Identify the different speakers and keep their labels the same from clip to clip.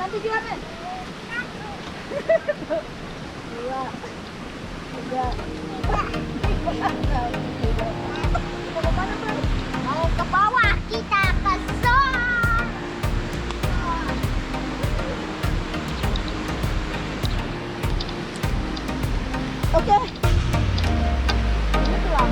Speaker 1: Nanti juga men. Dua, tiga. Mau ke mana bang?
Speaker 2: Mau ke bawah, kita ke zon.
Speaker 1: Oke. Itu bang.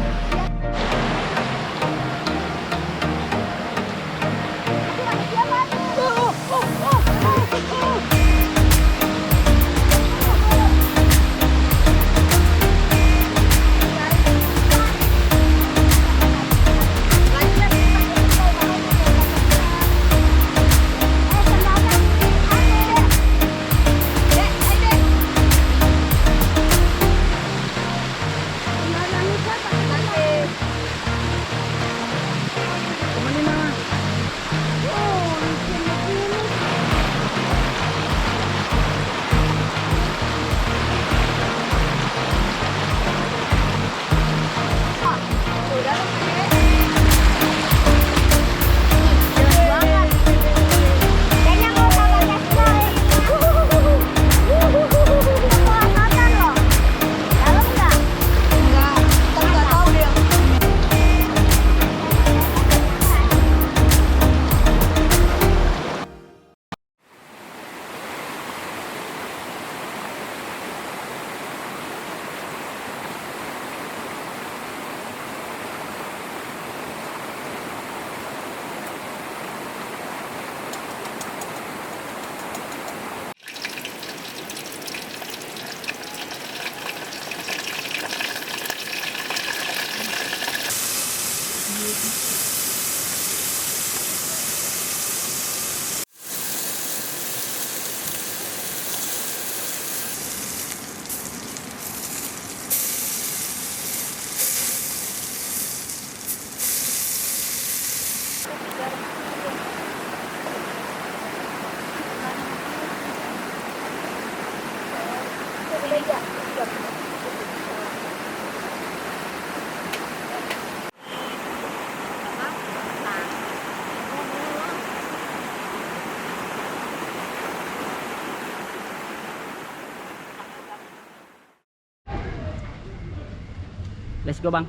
Speaker 3: Let's go bang.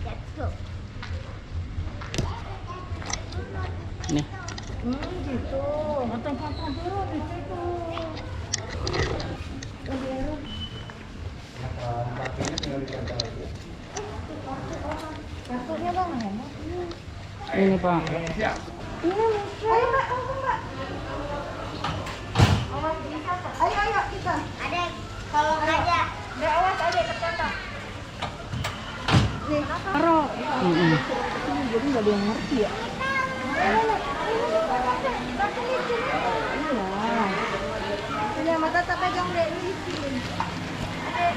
Speaker 2: Let's go.
Speaker 3: Nih.
Speaker 1: Gitu. Matang-matang dulu di situ. Kartunya bang,
Speaker 3: Ini pak.
Speaker 1: ini ayo mbak, mbak. Awas bisa. Ayo kita.
Speaker 2: Adek, tolong aja.
Speaker 1: Udah awas adek tercatat. Nih, taruh. Jadi nggak ada yang ngerti ya. Iya. Ini mata tak pegang dek ini di sini. Adek.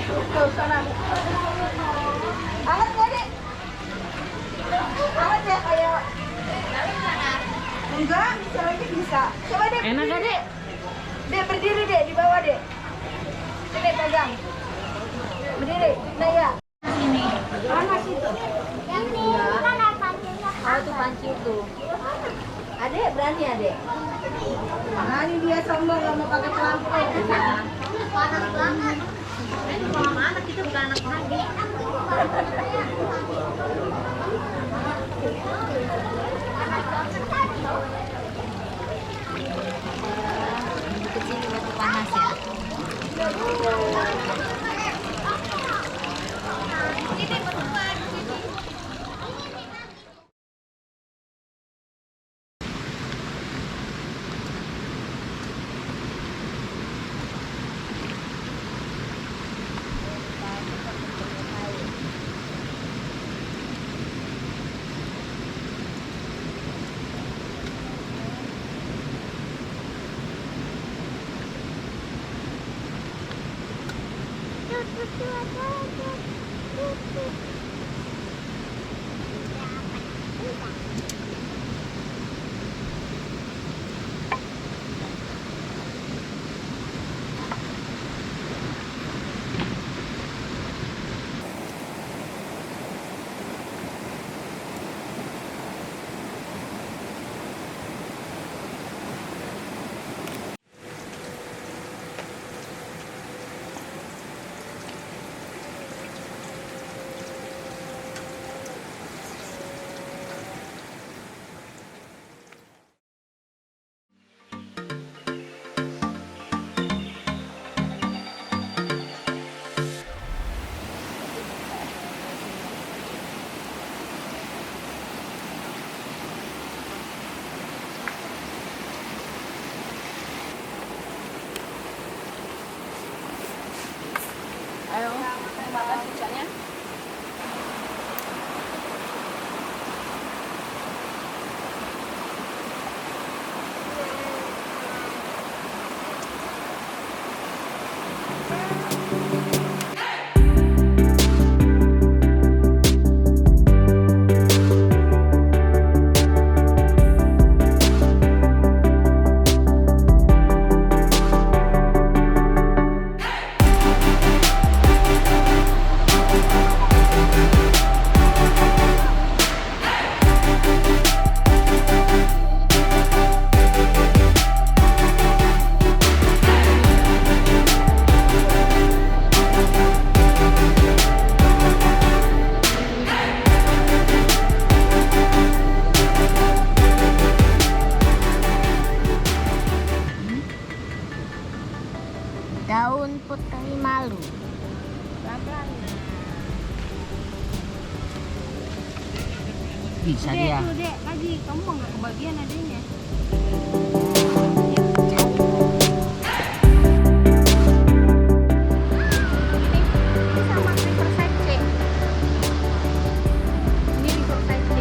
Speaker 1: Tuh sana. Angkat nggak dek? Angkat ya kayak. Enggak, bisa lagi bisa. Coba dek.
Speaker 3: Enak gak dek?
Speaker 1: Dek berdiri dek di bawah dek. Sini pegang. Berdiri. Nah ya. Sini. Panas itu.
Speaker 2: Yang ini kan ada pancinya.
Speaker 1: Oh itu panci itu. Adek berani adek. Nah ini dia sombong nggak mau pakai pelampung.
Speaker 2: Panas banget.
Speaker 1: Ini mau anak kita bukan anak lagi.
Speaker 2: Kecil waktu panas ya.
Speaker 1: makan sisanya.
Speaker 2: Daun putri malu.
Speaker 3: Bisa dia.
Speaker 1: Tuh, Dek, lagi kamu mau nggak kebagian adanya? Ini sama Riverside C. Ini Riverside C.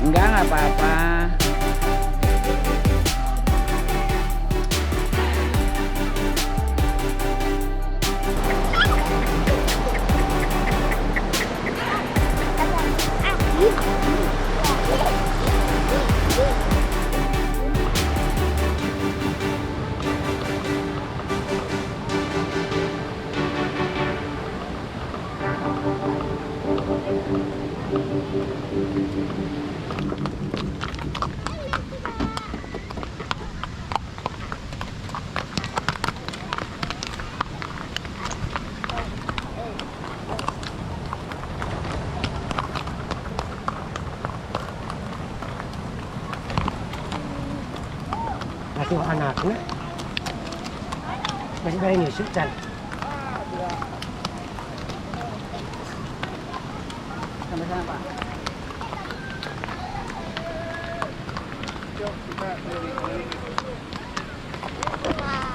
Speaker 3: Enggak apa-apa.
Speaker 4: Asuh anaknya masih dari nyusuk kan.
Speaker 3: Sampai sana, Pak.
Speaker 2: Wow.